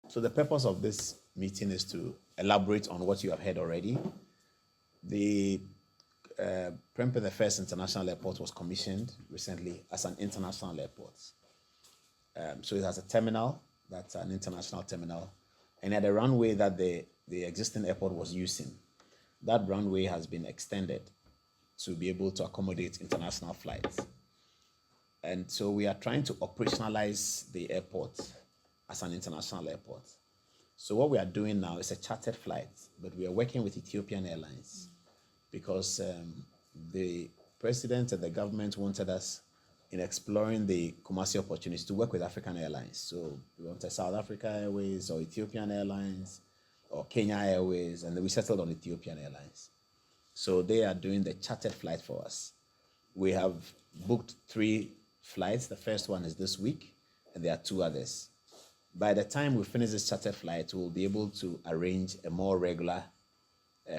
So the purpose of this meeting is to elaborate on what you have heard already. The Prempeh, the first international airport, was commissioned recently as an international airport. So it has a terminal, that's an international terminal, and at the runway that the existing airport was using, that runway has been extended to be able to accommodate international flights. And so we are trying to operationalize the airport as an international airport. So what we are doing now is a chartered flight, but we are working with Ethiopian Airlines because the president and the government wanted us in exploring the Kumasi opportunities to work with African airlines. So we wanted South Africa Airways or Ethiopian Airlines or Kenya Airways, and then we settled on Ethiopian Airlines. So they are doing the chartered flight for us. We have booked 3 flights. The first one is this week, and there are 2 others. By the time we finish this chartered flight, we'll be able to arrange a more regular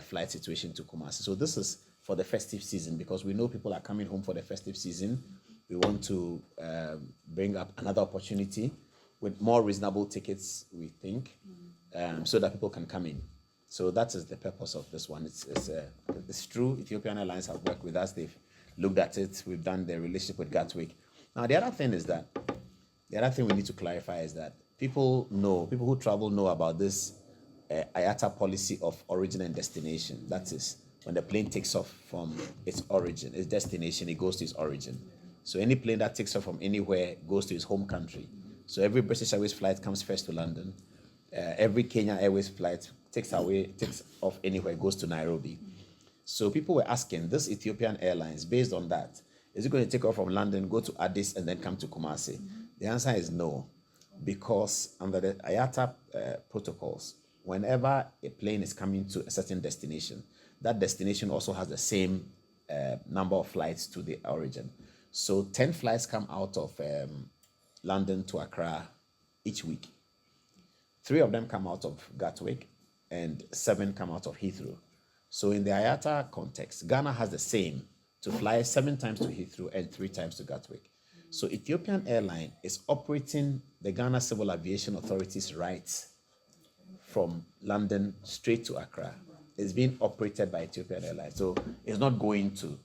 flight situation to Kumasi. So this is for the festive season because we know people are coming home for the festive season. We want to bring up another opportunity with more reasonable tickets, we think, so that people can come in. So that is the purpose of this one. It's true, Ethiopian Airlines have worked with us. They've looked at it. We've done the relationship with Gatwick. Now, the other thing we need to clarify is that people who travel know about this IATA policy of origin and destination. That is, when the plane takes off from its origin, its destination, it goes to its origin. So any plane that takes off from anywhere goes to its home country. So every British Airways flight comes first to London. Every Kenya Airways flight takes off anywhere, goes to Nairobi. So people were asking, this Ethiopian Airlines, based on that, is it going to take off from London, go to Addis, and then come to Kumasi? The answer is no, because under the IATA protocols, whenever a plane is coming to a certain destination, that destination also has the same number of flights to the origin. So 10 flights come out of London to Accra each week. 3 of them come out of Gatwick, and 7 come out of Heathrow. So in the IATA context, Ghana has the same to fly 7 times to Heathrow and 3 times to Gatwick. So Ethiopian Airlines is operating the Ghana Civil Aviation Authority's rights from London straight to Accra. It's being operated by Ethiopian Airlines. So it's not going to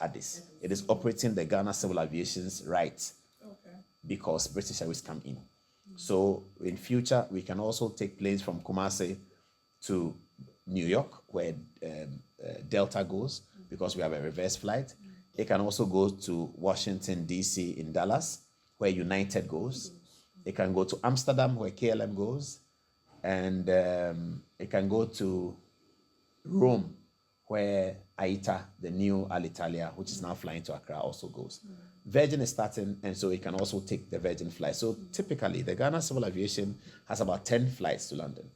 Addis. It is operating the Ghana Civil Aviation's rights because British Airways come in. So in future, we can also take planes from Kumasi to New York, where Delta goes, because we have a reverse flight. It can also go to Washington, D.C. in Dallas, where United goes. It can go to Amsterdam, where KLM goes. And it can go to Rome, where AITA, the new Alitalia, which is now flying to Accra, also goes. Virgin is starting, and so it can also take the Virgin flight. So typically, the Ghana Civil Aviation has about 10 flights to London.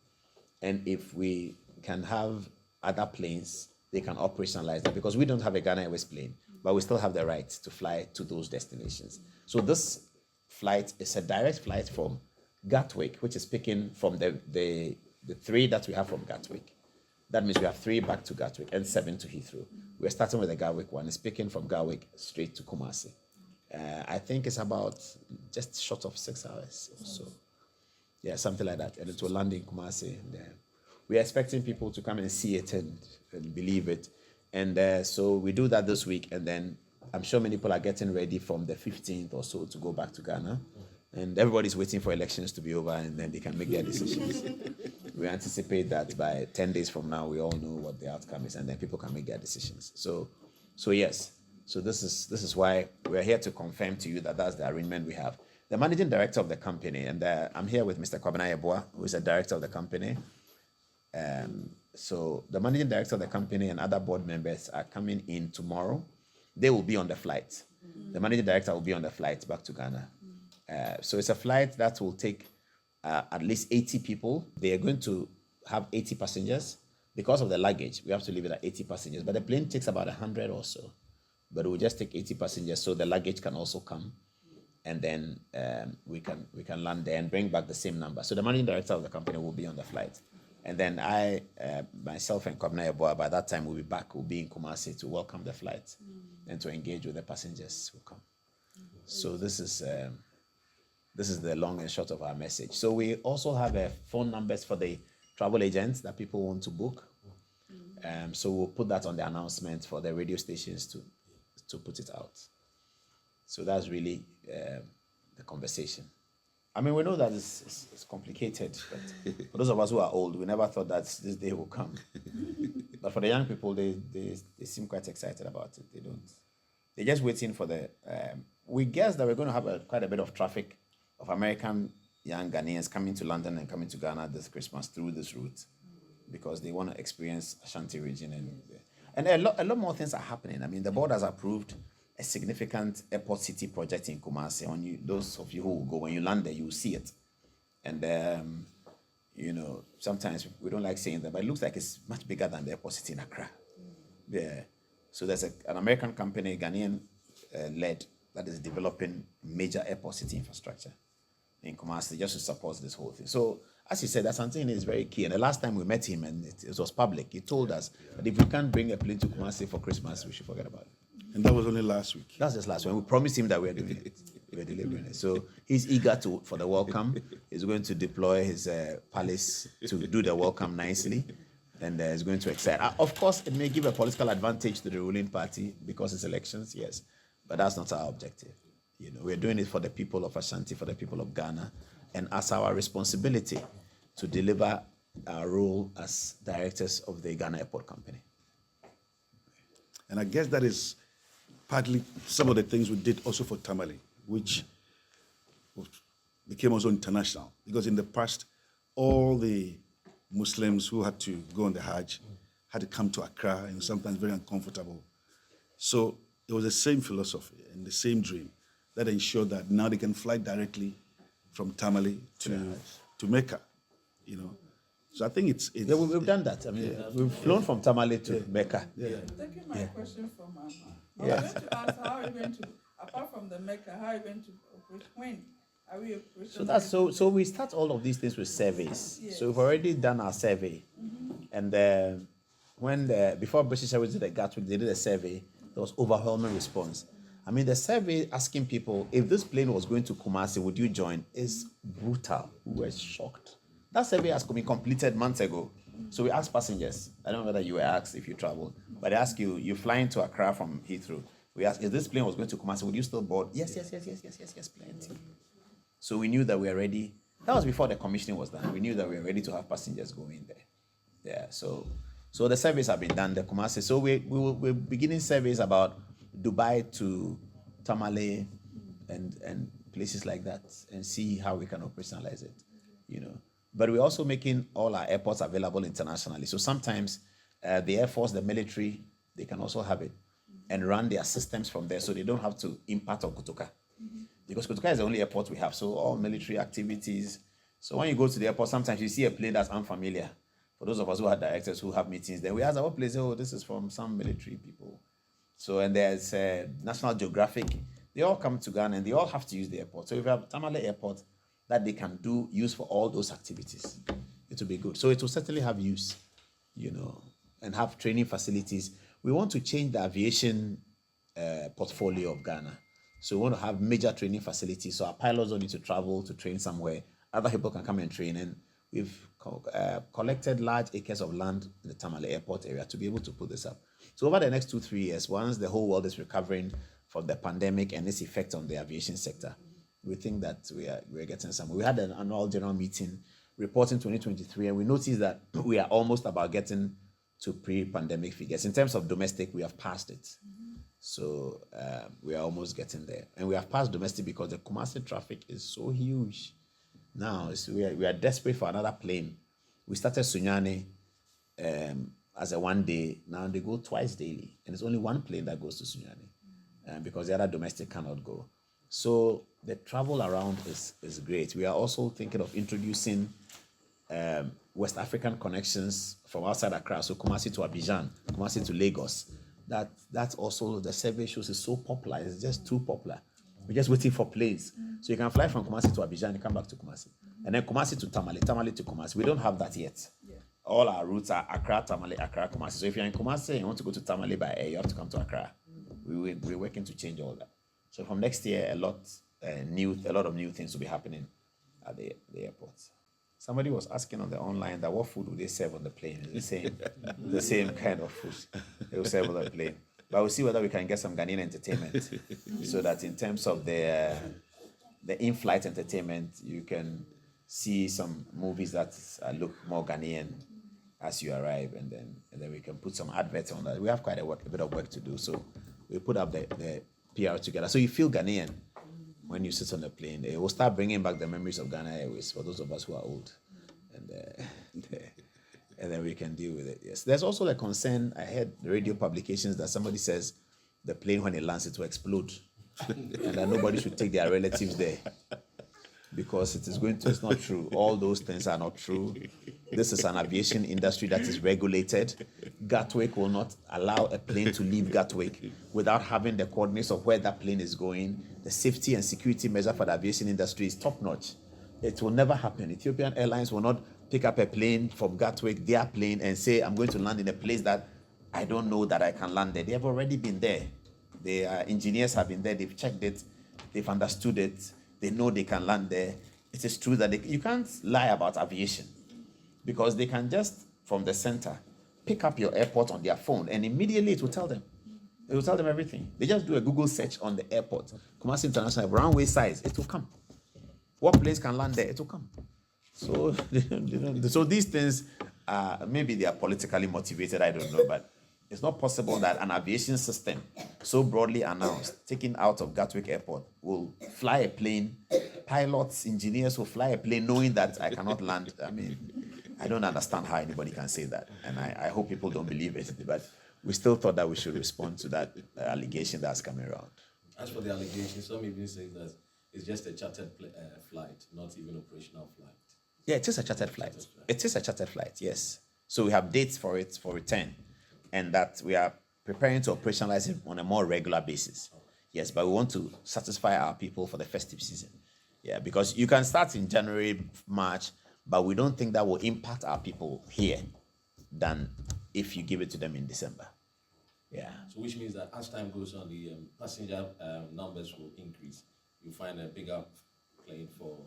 And if we can have other planes, they can operationalize that because we don't have a Ghana Airways plane, but we still have the right to fly to those destinations. So this flight is a direct flight from Gatwick, which is picking from the 3 that we have from Gatwick. That means we have 3 back to Gatwick and 7 to Heathrow. We're starting with the Gatwick one. It's picking from Gatwick straight to Kumasi. I think it's about just short of 6 hours or so. Yeah, something like that. And it will land in Kumasi. And, we're expecting people to come and see it and believe it. And so we do that this week. And then I'm sure many people are getting ready from the 15th or so to go back to Ghana. And everybody's waiting for elections to be over and then they can make their decisions. We anticipate that by 10 days from now, we all know what the outcome is and then people can make their decisions. So yes. So this is why we're here to confirm to you that that's the arrangement we have. The managing director of the company, and I'm here with Mr. Kwabena Yeboah, who is the director of the company. So the managing director of the company and other board members are coming in tomorrow. They will be on the flight. The managing director will be on the flight back to Ghana. So it's a flight that will take at least 80 people. They are going to have 80 passengers. Because of the luggage, we have to leave it at 80 passengers. But the plane takes about 100 or so. But it will just take 80 passengers, so the luggage can also come. And then we can land there and bring back the same number. So the managing director of the company will be on the flight. And then I, myself and Kwabena Yeboah, by that time we'll be back. We'll be in Kumasi to welcome the flight and to engage with the passengers who come. So this is this is the long and short of our message. So we also have phone numbers for the travel agents that people want to book. So we'll put that on the announcement for the radio stations to put it out. So that's really the conversation. I mean, we know that it's complicated, but for those of us who are old, we never thought that this day will come. But for the young people, they seem quite excited about it. They're just waiting for the. We guess that we're going to have quite a bit of traffic of American young Ghanaians coming to London and coming to Ghana this Christmas through this route, because they want to experience Ashanti region and a lot more things are happening. I mean, the board has approved a significant airport city project in Kumasi. Those of you who will go, when you land there, you will see it. And sometimes we don't like saying that, but it looks like it's much bigger than the airport city in Accra. Yeah. So there's an American company, Ghanaian led, that is developing major airport city infrastructure in Kumasi just to support this whole thing. So as he said, that something is very key. And the last time we met him, and it was public, he told us that if we can't bring a plane to Kumasi for Christmas, we should forget about it. And that was only last week. That's just last week. We promised him that we are doing it. We're delivering it. So he's eager for the welcome. He's going to deploy his palace to do the welcome nicely. And he's going to excite. Of course, it may give a political advantage to the ruling party because it's elections, yes. But that's not our objective. We're doing it for the people of Ashanti, for the people of Ghana, and as our responsibility to deliver our role as directors of the Ghana Airport Company. And I guess that is partly some of the things we did also for Tamale, which became also international. Because in the past, all the Muslims who had to go on the Hajj had to come to Accra, and sometimes very uncomfortable. So it was the same philosophy and the same dream that ensured that now they can fly directly from Tamale to Mecca, So I think it's yeah, we've done that. I mean, we've flown from Tamale to Mecca. Taking my question from Mama. I was going to ask how are you going to, apart from the Mecca, how are you going to operate? When are we operating? So we start all of these things with surveys. Yes. So we've already done our survey. And before British Airways did the Gatwick, they did a survey. There was overwhelming response. I mean, the survey asking people, if this plane was going to Kumasi, would you join? Is brutal. We were shocked. That survey has been completed months ago. So we asked passengers. I don't know whether you were asked if you traveled, but they ask you, you're flying to Accra from Heathrow. We asked, if this plane was going to Kumasi, would you still board? Yes, plenty. So we knew that we were ready. That was before the commissioning was done. We knew that we were ready to have passengers go in there. Yeah, so the surveys have been done, the Kumasi. So we're beginning surveys about Dubai to Tamale and places like that, and see how we can operationalize it, But we're also making all our airports available internationally. So sometimes the Air Force, the military, they can also have it and run their systems from there, so they don't have to impart on Kotoka. Because Kotoka is the only airport we have, so all military activities. So when you go to the airport, sometimes you see a plane that's unfamiliar. For those of us who are directors who have meetings, then we ask our place, this is from some military people. So, and there's National Geographic. They all come to Ghana and they all have to use the airport. So if you have Tamale Airport that they can use for all those activities, it will be good. So it will certainly have use, and have training facilities. We want to change the aviation portfolio of Ghana. So we want to have major training facilities. So our pilots don't need to travel to train somewhere. Other people can come and train. And we've collected large acres of land in the Tamale Airport area to be able to put this up. So over the next 2-3 years, once the whole world is recovering from the pandemic and its effect on the aviation sector, we think that we're getting somewhere. We had an annual general meeting reporting 2023, and we noticed that we are almost about getting to pre-pandemic figures. In terms of domestic, we have passed it. So we are almost getting there. And we have passed domestic because the Kumasi traffic is so huge. Now, we are desperate for another plane. We started Sunyani as a one day. Now they go twice daily. And it's only one plane that goes to Sunyani because the other domestic cannot go. So the travel around is great. We are also thinking of introducing West African connections from outside Accra. So Kumasi to Abidjan, Kumasi to Lagos. That's also, the survey shows, is so popular. It's just too popular. We're just waiting for planes. So you can fly from Kumasi to Abidjan and come back to Kumasi. And then Kumasi to Tamale, Tamale to Kumasi. We don't have that yet. Yeah. All our routes are Accra, Tamale, Accra, Kumasi. So if you're in Kumasi and you want to go to Tamale by air, you have to come to Accra. We're working to change all that. So from next year, a lot a lot of new things will be happening at the airports. Somebody was asking on the online that what food would they serve on the plane? It's the same kind of food they will serve on the plane. But we'll see whether we can get some Ghanaian entertainment so that in terms of the in-flight entertainment, you can see some movies that look more Ghanaian as you arrive, and then we can put some adverts on that. We have quite a bit of work to do, so we put up the PR together. So you feel Ghanaian when you sit on the plane. It will start bringing back the memories of Ghana Airways for those of us who are old, and then we can deal with it. Yes, there's also the concern. I heard the radio publications that somebody says the plane when it lands it will explode, and that nobody should take their relatives there because it's not true. All those things are not true. This is an aviation industry that is regulated. Gatwick will not allow a plane to leave Gatwick without having the coordinates of where that plane is going. The safety and security measure for the aviation industry is top-notch. It will never happen. Ethiopian Airlines will not pick up a plane from Gatwick, their plane, and say, I'm going to land in a place that I don't know that I can land there. They have already been there. The engineers have been there. They've checked it. They've understood it. They know they can land there. It is true that you can't lie about aviation because they can just, from the center, pick up your airport on their phone and immediately it will tell them. It will tell them everything. They just do a Google search on the airport. Kumasi International, runway size, it will come. What planes can land there? It will come. So, so these things, maybe they are politically motivated, I don't know, but it's not possible that an aviation system so broadly announced, taken out of Gatwick Airport, will fly a plane, pilots, engineers will fly a plane knowing that I cannot land. I mean, I don't understand how anybody can say that. And I hope people don't believe it, but we still thought that we should respond to that allegation that's coming around. As for the allegation, some even say that it's just a chartered flight, not even operational flight. Yeah, it is a chartered flight. It is a chartered flight, yes. So we have dates for it for return, and that we are preparing to operationalize it on a more regular basis. Yes, but we want to satisfy our people for the festive season. Yeah, because you can start in January, March, but we don't think that will impact our people here than if you give it to them in December. Yeah. So which means that as time goes on, the passenger numbers will increase. You find a bigger plane for...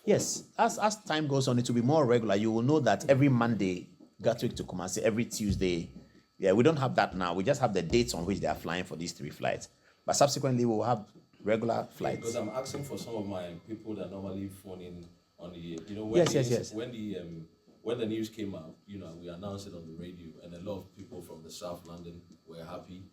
Yes, as time goes on, it will be more regular. You will know that every Monday, Gatwick to Kumasi, every Tuesday. Yeah, we don't have that now. We just have the dates on which they are flying for these 3 flights. But subsequently, we will have regular flights. Because I'm asking for some of my people that normally phone in on the, yes. When the news came out, we announced it on the radio, and a lot of people from the South London were happy,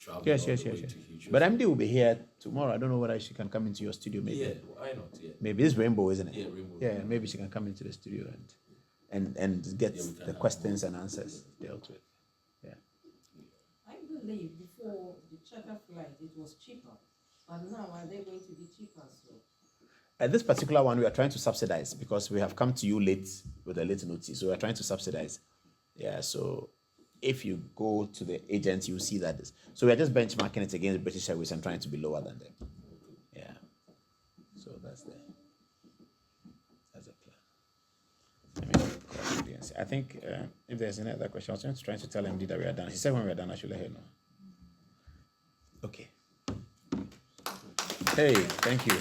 traveling Yes. to Heathrow. But MD will be here tomorrow. I don't know whether she can come into your studio. Maybe. Yeah, why not? Yeah. Maybe it's Rainbow, isn't it? Yeah, Rainbow. Yeah, maybe she can come into the studio and get the questions and answers dealt with. Yeah. I believe before the charter flight it was cheaper, but now are they going to be cheaper? So At this particular one, we are trying to subsidize because we have come to you late with a late notice. So we are trying to subsidize. Yeah, so if you go to the agent, you see that. So we are just benchmarking it against British Airways and trying to be lower than them. Yeah. So that's the plan. I think if there's any other question, I was just trying to tell MD that we are done. He said when we are done, I should let her know. Okay. Hey, thank you.